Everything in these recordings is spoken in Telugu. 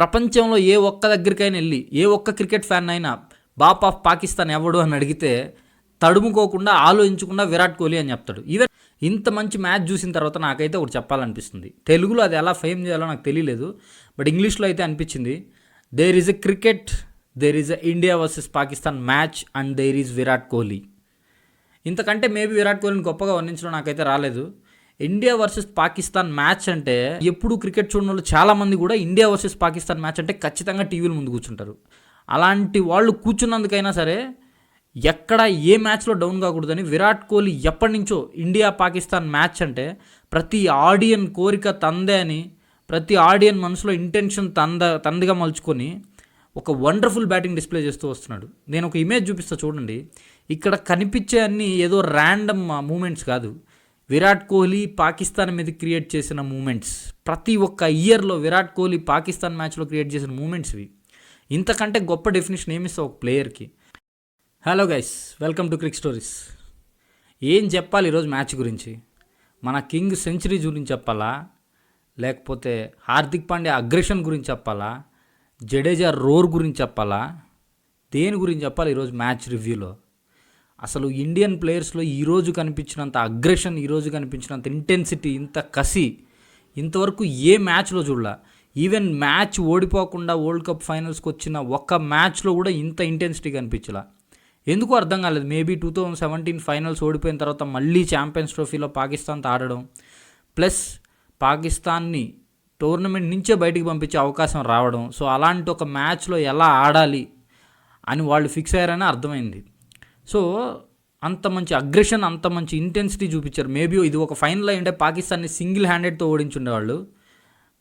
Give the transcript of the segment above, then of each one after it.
ప్రపంచంలో ఏ ఒక్క దగ్గరికైనా వెళ్ళి ఏ ఒక్క క్రికెట్ ఫ్యాన్ అయినా బాప్ ఆఫ్ పాకిస్తాన్ ఎవడు అని అడిగితే తడుముకోకుండా ఆలోచించకుండా విరాట్ కోహ్లీ అని చెప్తాడు. ఈవెన్ ఇంత మంచి మ్యాచ్ చూసిన తర్వాత నాకైతే ఒకటి చెప్పాలనిపిస్తుంది. తెలుగులో అది ఎలా ఫేమ్ చేయాలో నాకు తెలియలేదు, బట్ ఇంగ్లీష్లో అయితే అనిపించింది. There is a cricket, there is a India versus Pakistan match and there is Virat Kohli. ఇంతకంటే మేబీ విరాట్ కోహ్లీని గొప్పగా వర్ణించడం నాకైతే రాలేదు. ఇండియా వర్సెస్ పాకిస్తాన్ మ్యాచ్ అంటే ఎప్పుడు క్రికెట్ చూడడం వాళ్ళు చాలామంది కూడా ఇండియా వర్సెస్ పాకిస్తాన్ మ్యాచ్ అంటే ఖచ్చితంగా టీవీల ముందు కూర్చుంటారు. అలాంటి వాళ్ళు కూర్చున్నందుకైనా సరే ఎక్కడ ఏ మ్యాచ్లో డౌన్ కాకూడదని విరాట్ కోహ్లీ ఎప్పటి నుంచో ఇండియా పాకిస్తాన్ మ్యాచ్ అంటే ప్రతి ఆడియన్ కోరిక తందే అని, ప్రతి ఆడియన్ మనసులో ఇంటెన్షన్ తందిగా మలుచుకొని ఒక వండర్ఫుల్ బ్యాటింగ్ డిస్ప్లే చేస్తూ వస్తున్నాడు. నేను ఒక ఇమేజ్ చూపిస్తా చూడండి. ఇక్కడ కనిపించే అన్ని ఏదో ర్యాండమ్ మూమెంట్స్ కాదు, విరాట్ కోహ్లీ పాకిస్తాన్ మీద క్రియేట్ చేసిన మూమెంట్స్. ప్రతి ఒక్క ఇయర్లో విరాట్ కోహ్లీ పాకిస్తాన్ మ్యాచ్లో క్రియేట్ చేసిన మూమెంట్స్ ఇవి. ఇంతకంటే గొప్ప డెఫినేషన్ ఏమిస్తావు ఒక ప్లేయర్కి? Hello guys, welcome to Crick Stories. ఏం చెప్పాలి ఈరోజు మ్యాచ్ గురించి? మన కింగ్ సెంచరీ గురించి చెప్పాలా, లేకపోతే హార్దిక్ పాండ్యా అగ్రెషన్ గురించి చెప్పాలా, జడేజా రోర్ గురించి చెప్పాలా, దేని గురించి చెప్పాలి ఈరోజు మ్యాచ్ రివ్యూలో? అసలు ఇండియన్ ప్లేయర్స్లో ఈరోజు కనిపించినంత అగ్రెషన్, ఈరోజు కనిపించినంత ఇంటెన్సిటీ, ఇంత కసి ఇంతవరకు ఏ మ్యాచ్లో చూడలా. ఈవెన్ మ్యాచ్ ఓడిపోకుండా వరల్డ్ కప్ ఫైనల్స్కి వచ్చిన ఒక్క మ్యాచ్లో కూడా ఇంత ఇంటెన్సిటీ కనిపించలా. ఎందుకు అర్థం కాలేదు. మేబీ 2017 ఫైనల్స్ ఓడిపోయిన తర్వాత మళ్ళీ ఛాంపియన్స్ ట్రోఫీలో పాకిస్తాన్తో ఆడడం, ప్లస్ పాకిస్తాన్ని టోర్నమెంట్ నుంచే బయటికి పంపించే అవకాశం రావడం, సో అలాంటి ఒక మ్యాచ్లో ఎలా ఆడాలి అని వాళ్ళు ఫిక్స్ అయ్యారని అర్థమైంది. సో అంత మంచి అగ్రెషన్, అంత మంచి ఇంటెన్సిటీ చూపించారు. మేబీ ఇది ఒక ఫైనల్ అంటే పాకిస్తాన్ని సింగిల్ హ్యాండెడ్తో ఓడించుండేవాళ్ళు,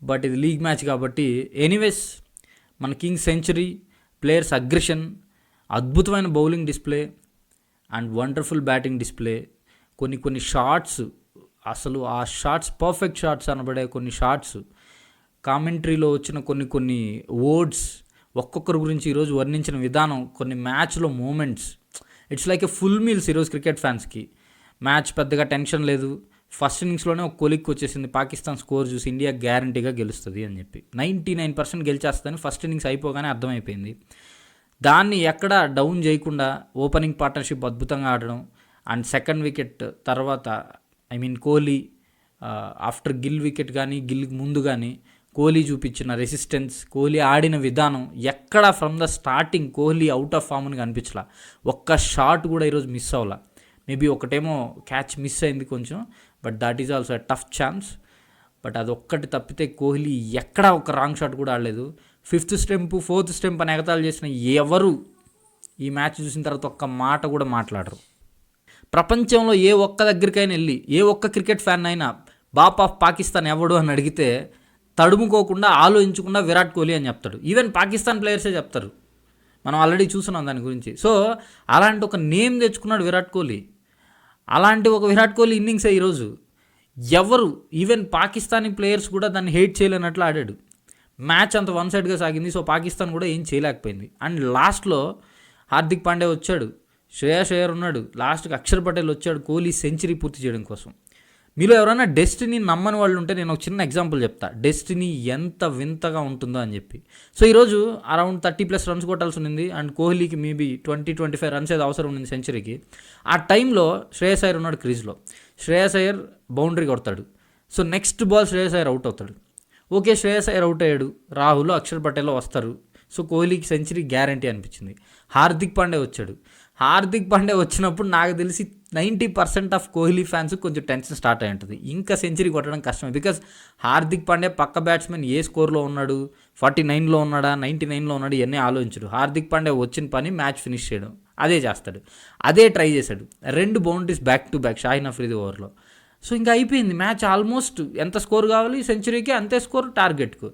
బట్ ఇది లీగ్ మ్యాచ్ కాబట్టి. ఎనీవేస్, మన కింగ్ సెంచరీ, ప్లేయర్స్ అగ్రెషన్, అద్భుతమైన bowling display and wonderful batting display. కొన్ని షాట్స్, అసలు ఆ షాట్స్ పర్ఫెక్ట్ షాట్స్ అనబడే కొన్ని షాట్స్, కామెంటరీలో వచ్చిన కొన్ని వర్డ్స్, ఒక్కొక్కరి గురించి ఈరోజు వర్ణించిన విధానం, కొన్ని మ్యాచ్లో moments, it's like a full meals ఈరోజు క్రికెట్ ఫ్యాన్స్కి. మ్యాచ్ పెద్దగా టెన్షన్ లేదు. ఫస్ట్ ఇన్నింగ్స్లోనే ఒక కొలిక్కి వచ్చేసింది పాకిస్తాన్ స్కోర్ చూసి ఇండియా గ్యారంటీగా గెలుస్తుంది అని చెప్పి. 99% గెలిచేస్తుందని ఫస్ట్ ఇన్నింగ్స్ అయిపోగానే అర్థమైపోయింది. దాన్ని ఎక్కడ డౌన్ చేయకుండా ఓపెనింగ్ పార్ట్నర్షిప్ అద్భుతంగా ఆడడం, అండ్ సెకండ్ వికెట్ తర్వాత కోహ్లీ ఆఫ్టర్ గిల్ వికెట్ కానీ గిల్కి ముందు కానీ కోహ్లీ చూపించిన రెసిస్టెన్స్, కోహ్లీ ఆడిన విధానం ఎక్కడ from the starting Kohli out of form అని కనిపించలా. ఒక్క షాట్ కూడా ఈరోజు మిస్ అవ్వాల. మేబీ ఒకటేమో క్యాచ్ మిస్ అయింది కొంచెం, but that is also a tough chance. But అది ఒక్కటి తప్పితే కోహ్లీ ఎక్కడా ఒక రాంగ్ షాట్ కూడా ఆడలేదు. 5th స్టెంప్ 4th స్టెంప్ అని ఎగతాళి చేసిన ఎవరు ఈ మ్యాచ్ చూసిన తర్వాత ఒక్క మాట కూడా మాట్లాడరు. ప్రపంచంలో ఏ ఒక్క దగ్గరికైనా వెళ్ళి ఏ ఒక్క క్రికెట్ ఫ్యాన్ అయినా బాప్ ఆఫ్ పాకిస్తాన్ ఎవడు అని అడిగితే తడుముకోకుండా ఆలోచించకుండా విరాట్ కోహ్లీ అని చెప్తాడు. ఈవెన్ పాకిస్తాన్ ప్లేయర్సే చెప్తారు. మనం ఆల్రెడీ చూస్తున్నాం దాని గురించి. సో అలాంటి ఒక నేమ్ తెచ్చుకున్నాడు విరాట్ కోహ్లీ. అలాంటి ఒక విరాట్ కోహ్లీ ఇన్నింగ్సే ఈరోజు ఎవరు, ఈవెన్ పాకిస్తానీ ప్లేయర్స్ కూడా దాన్ని హేట్ చేయలేనట్లు ఆడాడు. మ్యాచ్ అంత వన్ సైడ్గా సాగింది. సో పాకిస్తాన్ కూడా ఏం చేయలేకపోయింది. అండ్ లాస్ట్లో హార్దిక్ పాండ్యా వచ్చాడు, శ్రేయస్ అయ్యర్ ఉన్నాడు, లాస్ట్కి అక్షర్ పటేల్ వచ్చాడు కోహ్లీ సెంచరీ పూర్తి చేయడం కోసం. మీలో ఎవరైనా డెస్టినీ నమ్మని వాళ్ళు ఉంటే నేను ఒక చిన్న ఎగ్జాంపుల్ చెప్తా, డెస్టినీ ఎంత వింతగా ఉంటుందో అని చెప్పి. సో ఈరోజు అరౌండ్ 30+ రన్స్ కొట్టాల్సి ఉంది, అండ్ కోహ్లీకి మేబీ 20-25 రన్స్ ఏదో అవసరం ఉంది సెంచరీకి. ఆ టైంలో శ్రేయస్ అయ్యర్ ఉన్నాడు క్రీజ్లో. శ్రేయస్ అయ్యర్ బౌండరీ కొడతాడు. So next ball Shreyas Iyer out అవుతాడు. ఓకే, శ్రేయస్ అయ్యర్ అవుట్ అయ్యాడు, రాహుల్ అక్షర్ పటేల్ వస్తారు. సో కోహ్లీకి సెంచరీ గ్యారంటీ అనిపించింది. హార్దిక్ పాండ్యా వచ్చాడు. హార్దిక్ పాండ్యా వచ్చినప్పుడు నాకు తెలిసి 90% ఆఫ్ కోహ్లీ ఫ్యాన్స్ కొంచెం టెన్షన్ స్టార్ట్ అయి ఉంటుంది. ఇంకా సెంచరీ కొట్టడం కష్టమే. బికాజ్ హార్దిక్ పాండ్యా పక్క బ్యాట్స్మెన్ ఏ స్కోర్లో ఉన్నాడు, 49లో ఉన్నాడా 99లో ఉన్నాడు, ఇవన్నీ ఆలోచించడు. హార్దిక్ పాండ్యా వచ్చిన పని మ్యాచ్ ఫినిష్ చేయడం, అదే చేస్తాడు. అదే ట్రై చేశాడు. 2 boundaries back to back Shaheen Afridi ఓవర్లో. సో ఇంకా అయిపోయింది మ్యాచ్. ఆల్మోస్ట్ ఎంత స్కోర్ కావాలి సెంచరీకి అంతే స్కోర్ టార్గెట్కు.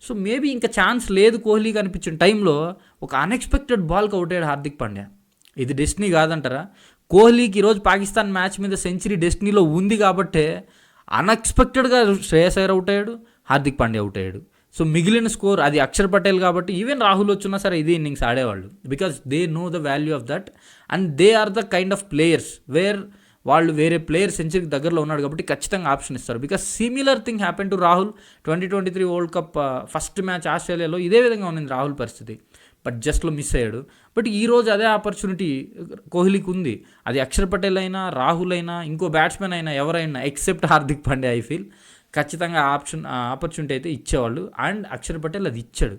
సో మేబీ ఇంకా ఛాన్స్ లేదు కోహ్లీకి అనిపించిన టైంలో ఒక అన్ఎక్స్పెక్టెడ్ బాల్కి అవుట్ అయ్యాడు హార్దిక్ పాండ్యా. ఇది డెస్టినీ కాదంటారా? కోహ్లీకి ఈరోజు పాకిస్తాన్ మ్యాచ్ మీద సెంచరీ డెస్టినీలో ఉంది కాబట్టే అన్ఎక్స్పెక్టెడ్గా శ్రేయస్ అయ్యర్ అవుట్ అయ్యాడు, హార్దిక్ పాండ్యా అవుట్ అయ్యాడు. సో మిగిలిన స్కోర్ అది అక్షర్ పటేల్ కాబట్టి ఈవెన్ రాహుల్ వచ్చినా సరే ఇదే ఇన్నింగ్స్ ఆడేవాళ్ళు. Because they know the value of that and they are the kind of players where వాళ్ళు వేరే ప్లేయర్ సెంచరీకి దగ్గరలో ఉన్నాడు కాబట్టి ఖచ్చితంగా ఆప్షన్ ఇస్తారు. Because similar thing happen to Rahul 2023 world cup first match ఆస్ట్రేలియాలో ఇదే విధంగా ఉన్నింది రాహుల్ పరిస్థితి, బట్ జస్ట్లో మిస్ అయ్యాడు. బట్ ఈరోజు అదే ఆపర్చునిటీ కోహ్లీకి ఉంది. అది అక్షర్ పటేల్ అయినా, రాహుల్ అయినా, ఇంకో బ్యాట్స్మెన్ అయినా, ఎవరైనా except Hardik Pandya I feel ఖచ్చితంగా ఆపర్చునిటీ అయితే ఇచ్చేవాళ్ళు. అండ్ అక్షర్ పటేల్ అది ఇచ్చాడు.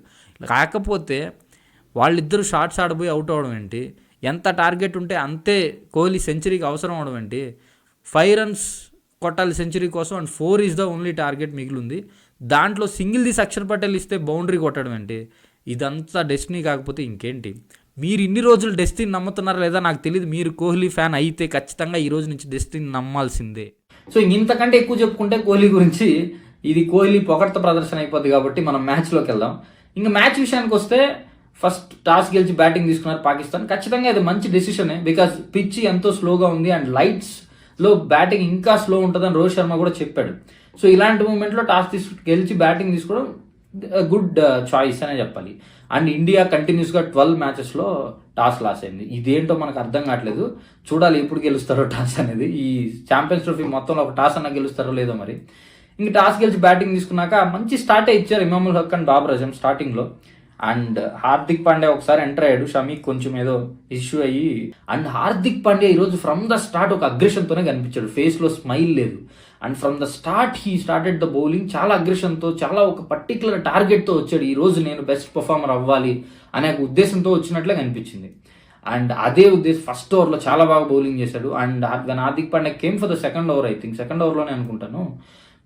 కాకపోతే వాళ్ళిద్దరూ షార్ట్స్ ఆడబోయి అవుట్ అవడం ఏంటి, ఎంత టార్గెట్ ఉంటే అంతే కోహ్లీ సెంచరీకి అవసరం అవడం ఏంటి, 5 runs కొట్టాలి సెంచరీ కోసం and 4 is the only target మిగిలింది. దాంట్లో సింగిల్ తీసి అక్షర్ పటేల్ ఇస్తే బౌండరీ కొట్టడం ఏంటి, ఇదంతా డెస్టినీ కాకపోతే ఇంకేంటి. మీరు ఇన్ని రోజులు డెస్టినీ నమ్ముతున్నారా లేదా నాకు తెలియదు. మీరు కోహ్లీ ఫ్యాన్ అయితే ఖచ్చితంగా ఈ రోజు నుంచి డెస్టినీ నమ్మాల్సిందే. సో ఇంతకంటే ఎక్కువ చెప్పుకుంటే కోహ్లీ గురించి ఇది కోహ్లీ పొగడ్త ప్రదర్శన అయిపోద్ది కాబట్టి మనం మ్యాచ్లోకి వెళ్దాం. ఇంకా మ్యాచ్ విషయానికి వస్తే ఫస్ట్ టాస్ గెలిచి బ్యాటింగ్ తీసుకున్నారు పాకిస్తాన్. ఖచ్చితంగా ఇది మంచి డెసిషనే, బికాజ్ పిచ్ ఎంతో స్లోగా ఉంది అండ్ లైట్స్లో బ్యాటింగ్ ఇంకా స్లో ఉంటుందని రోహిత్ శర్మ కూడా చెప్పాడు. సో ఇలాంటి మూమెంట్లో గెలిచి బ్యాటింగ్ తీసుకోవడం గుడ్ చాయిస్ అనే చెప్పాలి. అండ్ ఇండియా కంటిన్యూస్గా 12 matchesలో టాస్ లాస్ అయింది. ఇదేంటో మనకు అర్థం కావట్లేదు. చూడాలి ఎప్పుడు గెలుస్తారో టాస్ అనేది. ఈ ఛాంపియన్స్ ట్రోఫీ మొత్తంలో ఒక టాస్ అన్న గెలుస్తారో లేదో మరి. ఇంక టాస్ గెలిచి బ్యాటింగ్ తీసుకున్నాక మంచి స్టార్టే ఇచ్చారు ఇమాముల్ హక్ అండ్ బాబర్ అజమ్ స్టార్టింగ్లో. అండ్ హార్దిక్ పాండ్యా ఒకసారి ఎంటర్ అయ్యాడు, షమీక్ కొంచెం ఏదో ఇష్యూ అయ్యి. అండ్ హార్దిక్ పాండ్యా ఈరోజు ఫ్రమ్ ద స్టార్ట్ ఒక అగ్రెషన్తోనే కనిపించాడు, ఫేస్లో స్మైల్ లేదు. And from the start he started the bowling చాలా అగ్రెషన్తో, చాలా ఒక పర్టికులర్ టార్గెట్తో వచ్చాడు. ఈ రోజు నేను బెస్ట్ పర్ఫార్మర్ అవ్వాలి అనే ఉద్దేశంతో వచ్చినట్లే కనిపించింది. అండ్ అదే ఉద్దేశం ఫస్ట్ ఓవర్లో చాలా బాగా బౌలింగ్ చేశాడు. And Hardik Pandya came for the second over, I think second ఓవర్లోనే అనుకుంటాను.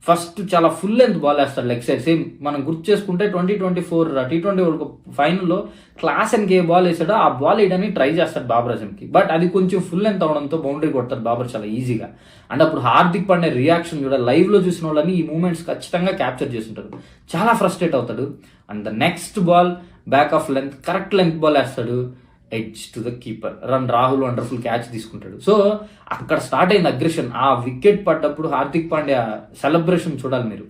ఫస్ట్ చాలా ఫుల్ లెంత్ బాల్ వేస్తాడు లెగ్ సైడ్. సేమ్ మనం గుర్తు చేసుకుంటే 2024 T20 వరల్డ్ కప్ ఫైనల్లో క్లాస్ అండ్ ఏ బాల్ వేసాడో ఆ బాల్ వేయడానికి ట్రై చేస్తాడు బాబర్ అజమ్కి, బట్ అది కొంచెం ఫుల్ లెంత్ అవడంతో బౌండరీ కొడతాడు బాబర్ చాలా ఈజీగా. అండ్ అప్పుడు హార్దిక్ పాండ్యా రియాక్షన్ కూడా లైవ్లో చూసిన వాళ్ళని ఈ మూమెంట్స్ ఖచ్చితంగా క్యాప్చర్ చేస్తుంటారు. చాలా ఫ్రస్ట్రేట్ అవుతాడు. And the next ball back of length, correct length ball వేస్తాడు, edge to the keeper, Rahul wonderful catch తీసుకుంటాడు. సో అక్కడ స్టార్ట్ అయింది అగ్రెషన్. ఆ వికెట్ పడ్డప్పుడు హార్దిక్ పాండ్యా సెలబ్రేషన్ చూడాలి మీరు.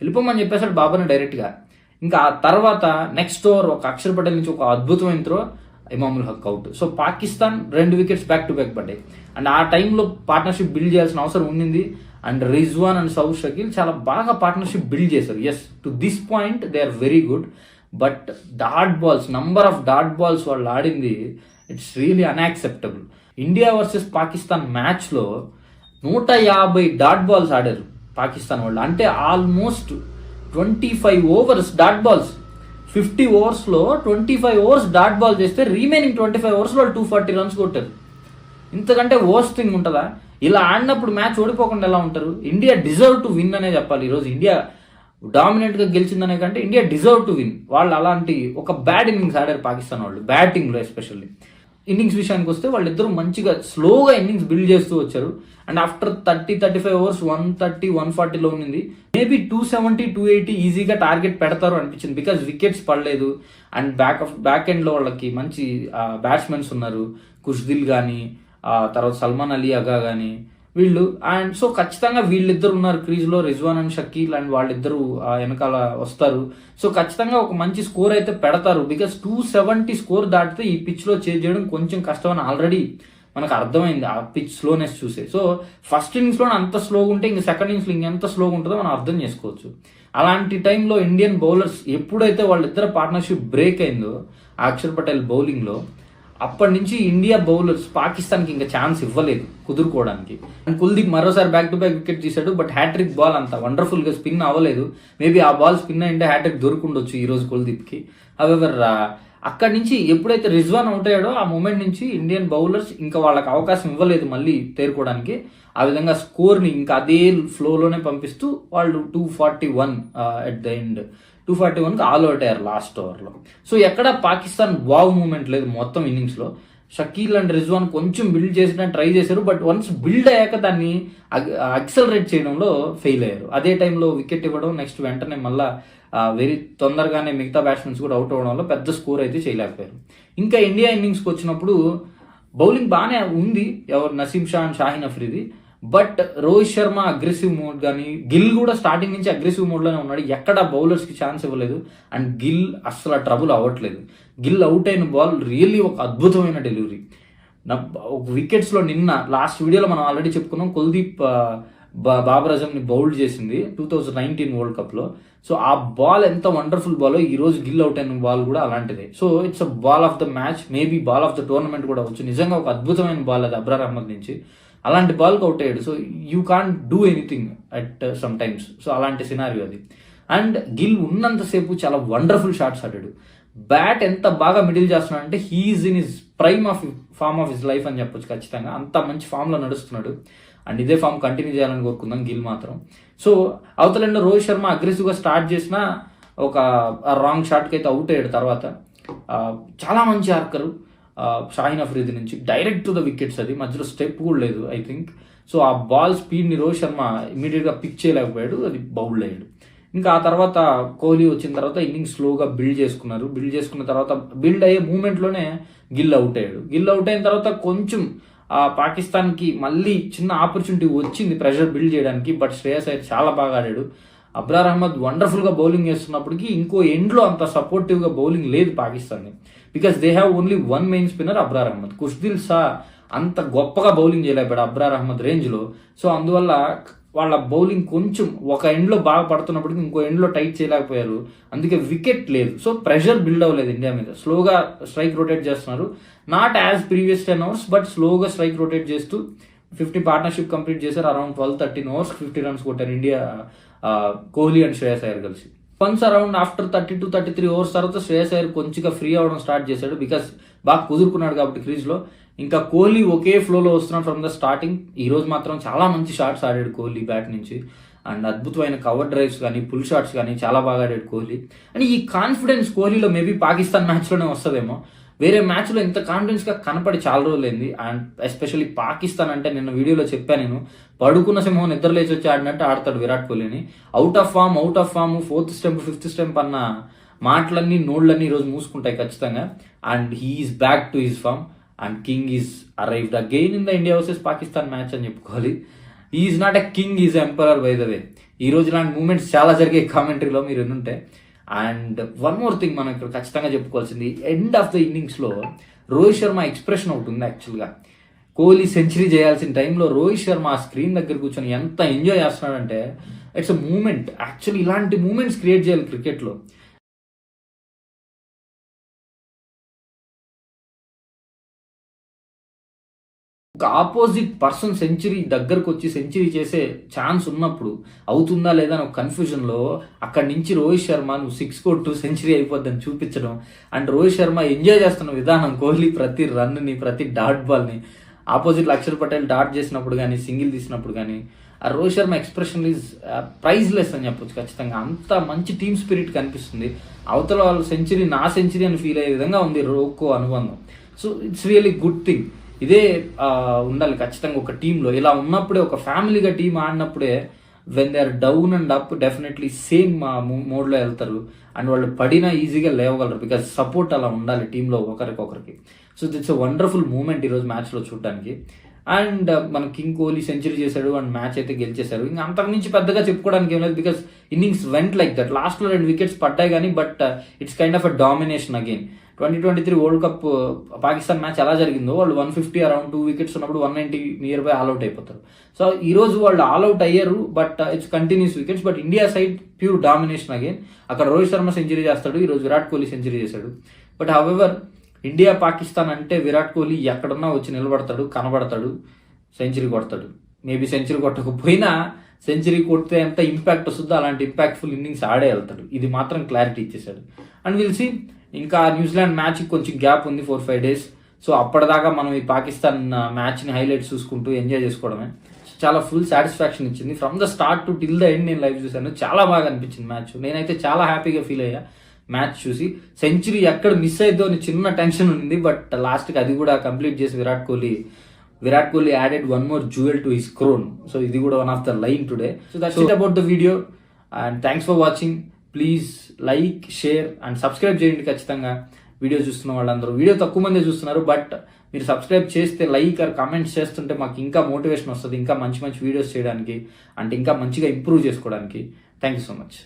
వెళ్ళిపోమని చెప్పేసాడు బాబర్ని డైరెక్ట్గా. ఇంకా ఆ తర్వాత నెక్స్ట్ ఓవర్ ఒక అక్షర్ పటేల్ నుంచి ఒక అద్భుతమైన throw, Imamul Haq out. So Pakistan 2 wickets back to back పడ్డాయి. అండ్ ఆ టైంలో పార్ట్నర్షిప్ బిల్డ్ చేయాల్సిన అవసరం ఉండింది. అండ్ రిజ్వాన్ అండ్ సౌద్ షకీల్ చాలా బాగా పార్ట్నర్షిప్ బిల్డ్ చేశారు. Yes, to this point they are very good. But dot balls, number of dot balls వాళ్ళు ఆడింది it's really unacceptable. India versus Pakistan మ్యాచ్లో 150 డాట్ బాల్స్ ఆడారు పాకిస్తాన్ వాళ్ళు. అంటే almost 25 overs dot balls. 50 overs 25 overs dot ball చేస్తే రిమైనింగ్ 25 overs వాళ్ళు 240 runs కొట్టారు. ఇంతకంటే వర్స్ట్ థింగ్ ఉంటుందా? ఇలా ఆడినప్పుడు మ్యాచ్ ఓడిపోకుండా ఎలా ఉంటారు? ఇండియా డిజర్వ్ టు విన్ అనే చెప్పాలి. ఈరోజు ఇండియా డామినెంట్గా గెలిచిందనే కంటే ఇండియా డిజర్వ్ టు విన్. వాళ్ళు అలాంటి ఒక బ్యాడ్ ఇన్నింగ్స్ ఆడారు పాకిస్తాన్ వాళ్ళు, బ్యాటింగ్లో ఎస్పెషల్లీ. ఇన్నింగ్స్ విషయానికి వస్తే వాళ్ళిద్దరూ మంచిగా స్లోగా ఇన్నింగ్స్ బిల్డ్ చేస్తూ వచ్చారు. అండ్ ఆఫ్టర్ 30-35 overs 130-140లో ఉన్నింది. మేబీ 270-280 ఈజీగా టార్గెట్ పెడతారు అనిపించింది, బికాజ్ వికెట్స్ పడలేదు. అండ్ బ్యాక్ ఎండ్లో వాళ్ళకి మంచి బ్యాట్స్మెన్స్ ఉన్నారు, కుష్దిల్ కానీ తర్వాత సల్మాన్ అలీ అగా కానీ వీళ్ళు. అండ్ సో ఖచ్చితంగా వీళ్ళిద్దరు ఉన్నారు క్రీజ్లో, రిజ్వాన్ అండ్ షకీల్, అండ్ వాళ్ళిద్దరూ వెనకాల వస్తారు. సో ఖచ్చితంగా ఒక మంచి స్కోర్ అయితే పెడతారు, బికాస్ 270 స్కోర్ దాటితే ఈ పిచ్లో చేజ్ చేయడం కొంచెం కష్టమని ఆల్రెడీ మనకు అర్థమైంది ఆ పిచ్ స్లోనెస్ చూసే. సో ఫస్ట్ ఇన్నింగ్స్లో అంత స్లోగా ఉంటే ఇంక సెకండ్ ఇన్నింగ్స్లో ఇంకెంత స్లోగా ఉంటుందో మనం అర్థం చేసుకోవచ్చు. అలాంటి టైంలో ఇండియన్ బౌలర్స్ ఎప్పుడైతే వాళ్ళిద్దరు పార్ట్నర్షిప్ బ్రేక్ అయిందో అక్షర్ పటేల్ బౌలింగ్లో, అప్పటి నుంచి ఇండియా బౌలర్స్ పాకిస్తాన్కి ఇంకా ఛాన్స్ ఇవ్వలేదు కుదురుకోవడానికి. అండ్ కుల్దీప్ మరోసారి బ్యాక్ టు బ్యాక్ వికెట్ తీశాడు, బట్ హ్యాట్రిక్ బాల్ అంత వండర్ఫుల్గా స్పిన్ అవ్వలేదు. మేబీ ఆ బాల్ స్పిన్ అయింటే హ్యాట్రిక్ దొరుకుండొచ్చు ఈరోజు కుల్దీప్కి. హవెవర్ అక్కడి నుంచి ఎప్పుడైతే రిజ్వాన్ అవుట్ అయ్యాడో ఆ మూమెంట్ నుంచి ఇండియన్ బౌలర్స్ ఇంకా వాళ్ళకి అవకాశం ఇవ్వలేదు మళ్ళీ తేరుకోవడానికి. ఆ విధంగా స్కోర్ని ఇంకా అదే ఫ్లోలోనే పంపిస్తూ వాళ్ళు 241 ఎట్ ద ఎండ్ 241కి ఆల్ అవుట్ అయ్యారు లాస్ట్ ఓవర్లో. సో ఎక్కడ పాకిస్తాన్ వావ్ మూమెంట్ లేదు మొత్తం ఇన్నింగ్స్లో. షకీల్ అండ్ రిజ్వాన్ కొంచెం బిల్డ్ చేసిన ట్రై చేశారు, బట్ వన్స్ బిల్డ్ అయ్యాక దాన్ని యాక్సలరేట్ చేయడంలో ఫెయిల్ అయ్యారు. అదే టైంలో వికెట్ ఇవ్వడం, నెక్స్ట్ వెంటనే మళ్ళీ వెరీ తొందరగానే మిగతా బ్యాట్స్మెన్స్ కూడా అవుట్ అవ్వడం వల్ల పెద్ద స్కోర్ అయితే చేయలేకపోయారు. ఇంకా ఇండియా ఇన్నింగ్స్కి వచ్చినప్పుడు బౌలింగ్ బాగానే ఉంది, Naseem Shah and Shaheen Afridi. But Rohit Sharma aggressive mode కానీ, గిల్ కూడా స్టార్టింగ్ నుంచి అగ్రెసివ్ మోడ్లోనే ఉన్నాడు, ఎక్కడ బౌలర్స్కి ఛాన్స్ ఇవ్వలేదు. అండ్ గిల్ అస్సలు ట్రబుల్ అవ్వట్లేదు. గిల్ అవుట్ అయిన బాల్ రియల్లీ ఒక అద్భుతమైన డెలివరీ. వికెట్స్లో నిన్న లాస్ట్ వీడియోలో మనం ఆల్రెడీ చెప్పుకున్నాం, కుల్దీప్ బాబర్ అజమ్ని బౌల్డ్ చేసింది 2019 వరల్డ్ కప్లో. సో ఆ బాల్ ఎంత వండర్ఫుల్ బాల్, ఈ రోజు గిల్ అవుట్ అయిన బాల్ కూడా అలాంటిదే. So it's a ball of the match, maybe ball of the tournament కూడా అవచ్చు. నిజంగా ఒక అద్భుతమైన బాల్ అది అబ్రార్ అహ్మద్ నుంచి, అలాంటి బాల్కి అవుట్ అయ్యాడు. So you can't do anything at some times. So అలాంటి సినారియో అది. అండ్ గిల్ ఉన్నంతసేపు చాలా వండర్ఫుల్ షాట్స్ ఆడాడు. బ్యాట్ ఎంత బాగా మిడిల్ చేస్తున్నాడు అంటే he's in his prime of form of his life అని చెప్పొచ్చు ఖచ్చితంగా. అంత మంచి ఫామ్లో నడుస్తున్నాడు. అండ్ ఇదే ఫామ్ కంటిన్యూ చేయాలని కోరుకుందాం గిల్ మాత్రం. సో అవతలంలో రోహిత్ శర్మ అగ్రెసివ్గా స్టార్ట్ చేసిన ఒక రాంగ్ షాట్కి అయితే అవుట్ అయ్యాడు. తర్వాత చాలా మంచి ఆర్కరు షాహీన్ అఫ్రీది నుంచి డైరెక్ట్ టు ద వికెట్స్, అది మధ్యలో స్టెప్ కూడా లేదు ఐ థింక్. సో ఆ బాల్ స్పీడ్ని రోహిత్ శర్మ ఇమీడియట్గా పిక్ చేయలేకపోయాడు, అది బౌల్డ్ అయ్యాడు. ఇంకా ఆ తర్వాత కోహ్లీ వచ్చిన తర్వాత ఇన్నింగ్స్ స్లోగా బిల్డ్ చేసుకున్నారు. బిల్డ్ చేసుకున్న తర్వాత బిల్డ్ అయ్యే మూమెంట్లోనే గిల్ అవుట్ అయ్యాడు. గిల్ అవుట్ అయిన తర్వాత కొంచెం పాకిస్తాన్కి మళ్ళీ చిన్న ఆపర్చునిటీ వచ్చింది ప్రెషర్ బిల్డ్ చేయడానికి, బట్ శ్రేయస్ అయ్యర్ చాలా బాగా ఆడాడు. అబ్రార్ అహ్మద్ వండర్ఫుల్గా బౌలింగ్ చేస్తున్నప్పటికీ ఇంకో ఎండ్లో అంత సపోర్టివ్గా బౌలింగ్ లేదు పాకిస్తాన్ని, because they have only one main spinner Abrar Ahmed. Khushdil Shah అంత గొప్పగా బౌలింగ్ చేయలేకపోయాడు అబ్రార్ అహ్మద్ రేంజ్లో. సో అందువల్ల వాళ్ళ బౌలింగ్ కొంచెం ఒక ఎండ్లో బాగా పడుతున్నప్పటికీ ఇంకో ఎండ్లో టైట్ చేయలేకపోయారు, అందుకే వికెట్ లేదు. సో ప్రెషర్ బిల్డ్ అవ్వలేదు ఇండియా మీద. స్లోగా స్ట్రైక్ రొటేట్ చేస్తున్నారు, not as previous 10 overs, but స్లోగా స్ట్రైక్ రొటేట్ చేస్తూ 50 పార్ట్నర్షిప్ కంప్లీట్ చేశారు. అరౌండ్ 12-13 overs 50 runs కొట్టారు ఇండియా, కోహ్లీ అండ్ శ్రేయస్ అయ్యర్ కలిసి. వన్స్ అరౌండ్ ఆఫ్టర్ 32-33 overs తర్వాత శ్రేయస్ అయ్యర్ కొంచెంగా ఫ్రీ అవ్వడం స్టార్ట్ చేశాడు, బికాస్ బాగా కుదురుకున్నాడు కాబట్టి క్రీజ్లో. ఇంకా కోహ్లీ ఒకే ఫ్లోలో వస్తున్నాడు ఫ్రమ్ ద స్టార్టింగ్. ఈ రోజు మాత్రం చాలా మంచి షాట్స్ ఆడాడు కోహ్లీ బ్యాట్ నుంచి, అండ్ అద్భుతమైన కవర్ డ్రైవ్స్ కానీ పుల్ షాట్స్ కానీ చాలా బాగా ఆడాడు కోహ్లీ. అండ్ ఈ కాన్ఫిడెన్స్ కోహ్లీలో మేబీ పాకిస్తాన్ మ్యాచ్లోనే వస్తుందేమో, వేరే మ్యాచ్లో ఇంత కాన్ఫిడెన్స్గా కనపడి చాలా రోజులైంది. అండ్ ఎస్పెషల్లీ పాకిస్తాన్ అంటే నిన్న వీడియోలో చెప్పాను నేను, పడుకున్న సింహం నిద్ర లేచి వచ్చి ఆడినట్టు ఆడతాడు విరాట్ కోహ్లీని. Out of form 4th stump 5th stump అన్న మాటలన్నీ నోళ్ళన్నీ ఈరోజు మూసుకుంటాయి ఖచ్చితంగా. And he's back to his form and king is arrived again in the India versus Pakistan match అని చెప్పుకోవాలి. Is not a king, is emperor by the way. ఈ రోజు ఇలాంటి మూమెంట్స్ చాలా జరిగాయి కామెంటరీలో మీరు ఎన్నుంటే. అండ్ వన్ మోర్ థింగ్ మనం ఇక్కడ ఖచ్చితంగా చెప్పుకోవాల్సింది, ఎండ్ ఆఫ్ ద ఇన్నింగ్స్లో రోహిత్ శర్మ ఎక్స్ప్రెషన్ ఒకటి ఉంది యాక్చువల్గా. కోహ్లీ సెంచరీ చేయాల్సిన టైంలో రోహిత్ శర్మ ఆ స్క్రీన్ దగ్గర కూర్చొని ఎంత ఎంజాయ్ చేస్తున్నాడంటే ఇట్స్ అ మూమెంట్. యాక్చువల్లీ ఇలాంటి మూమెంట్స్ క్రియేట్ చేయాలి క్రికెట్లో. ఒక ఆపోజిట్ పర్సన్ సెంచరీ దగ్గరకు వచ్చి సెంచరీ చేసే ఛాన్స్ ఉన్నప్పుడు అవుతుందా లేదా అని ఒక కన్ఫ్యూజన్లో అక్కడి నుంచి రోహిత్ శర్మ నువ్వు 6 కొట్టు సెంచరీ అయిపోద్దని చూపించడం, అండ్ రోహిత్ శర్మ ఎంజాయ్ చేస్తున్న విధానం, కోహ్లీ ప్రతి రన్ని ప్రతి డాట్ బాల్ని, ఆపోజిట్ అక్షర్ పటేల్ డాట్ చేసినప్పుడు కానీ సింగిల్ తీసినప్పుడు కానీ ఆ Rohit Sharma expression is priceless అని చెప్పొచ్చు ఖచ్చితంగా. అంత మంచి టీమ్ స్పిరిట్ కనిపిస్తుంది. అవతల వాళ్ళ సెంచరీ నా సెంచరీ అని ఫీల్ అయ్యే విధంగా ఉంది రోకో అనుబంధం. So it's really good thing. ఇదే ఉండాలి ఖచ్చితంగా ఒక టీంలో. ఇలా ఉన్నప్పుడే ఒక ఫ్యామిలీగా టీం ఆడినప్పుడే when they are down and up definitely same మోడ్లో వెళ్తారు అండ్ వాళ్ళు పడినా ఈజీగా లేవగలరు, బికాజ్ సపోర్ట్ అలా ఉండాలి టీంలో ఒకరికొకరికి. So it's a wonderful moment ఈరోజు మ్యాచ్లో చూడడానికి. అండ్ మన కింగ్ కోహ్లీ సెంచరీ చేశాడు అండ్ మ్యాచ్ అయితే గెలిచేశారు. ఇంకా అంతకుమించి పెద్దగా చెప్పుకోవడానికి ఏం లేదు, because innings went like that. లాస్ట్లో 2 wickets పడ్డాయి కానీ but it's kind of a domination again. 2023 world cup Pakistan match ఎలా జరిగిందో వాళ్ళు 150 అరౌండ్ 2 wickets ఉన్నప్పుడు 190 నియర్ బై ఆల్అౌట్ అయిపోతారు. సో ఈ రోజు వాళ్ళు ఆల్అౌట్ అయ్యారు, but it's continuous wickets. But India side pure domination again. అక్కడ రోహిత్ శర్మ సెంచరీ చేస్తాడు, ఈరోజు విరాట్ కోహ్లీ సెంచరీ చేశాడు. బట్ హౌవెవర్ ఇండియా పాకిస్తాన్ అంటే విరాట్ కోహ్లీ ఎక్కడున్నా వచ్చి నిలబడతాడు, కనబడతాడు, సెంచరీ కొడతాడు. మేబీ సెంచరీ కొట్టకపోయినా సెంచరీ కొడితే ఎంత ఇంపాక్ట్ వస్తుందో అలాంటి ఇంపాక్ట్ఫుల్ ఇన్నింగ్స్ ఆడే వెళ్తాడు. ఇది మాత్రం క్లారిటీ ఇచ్చేసాడు. అండ్ విల్ సీ, ఇంకా న్యూజిలాండ్ మ్యాచ్ కొంచెం గ్యాప్ ఉంది 4-5 days. సో అప్పటిదాకా మనం ఈ పాకిస్తాన్ మ్యాచ్ని హైలైట్స్ చూసుకుంటూ ఎంజాయ్ చేసుకోవడమే. చాలా ఫుల్ సాటిస్ఫాక్షన్ ఇచ్చింది. From the start to till the end నేను లైవ్ చూశాను, చాలా బాగా అనిపించింది మ్యాచ్. నేనైతే చాలా హ్యాపీగా ఫీల్ అయ్యా మ్యాచ్ చూసి. సెంచరీ ఎక్కడ మిస్ అయిద్దో అని చిన్న టెన్షన్ ఉంది, బట్ లాస్ట్కి అది కూడా కంప్లీట్ చేసి Virat Kohli added 1 more jewel to his crown. So ఇది కూడా one of the line today. So that's it about the video and thanks for watching. Please like, share and subscribe చేయండి ఖచ్చితంగా. వీడియో చూస్తున్న వాళ్ళందరూ, వీడియో తక్కువ మంది చూస్తున్నారు, బట్ మీరు సబ్స్క్రైబ్ చేస్తే, లైక్ ఆర్ కామెంట్స్ చేస్తుంటే మాకు ఇంకా మోటివేషన్ వస్తుంది ఇంకా మంచి మంచి వీడియోస్ చేయడానికి, అంటే ఇంకా మంచిగా ఇంప్రూవ్ చేసుకోవడానికి. Thank you so much.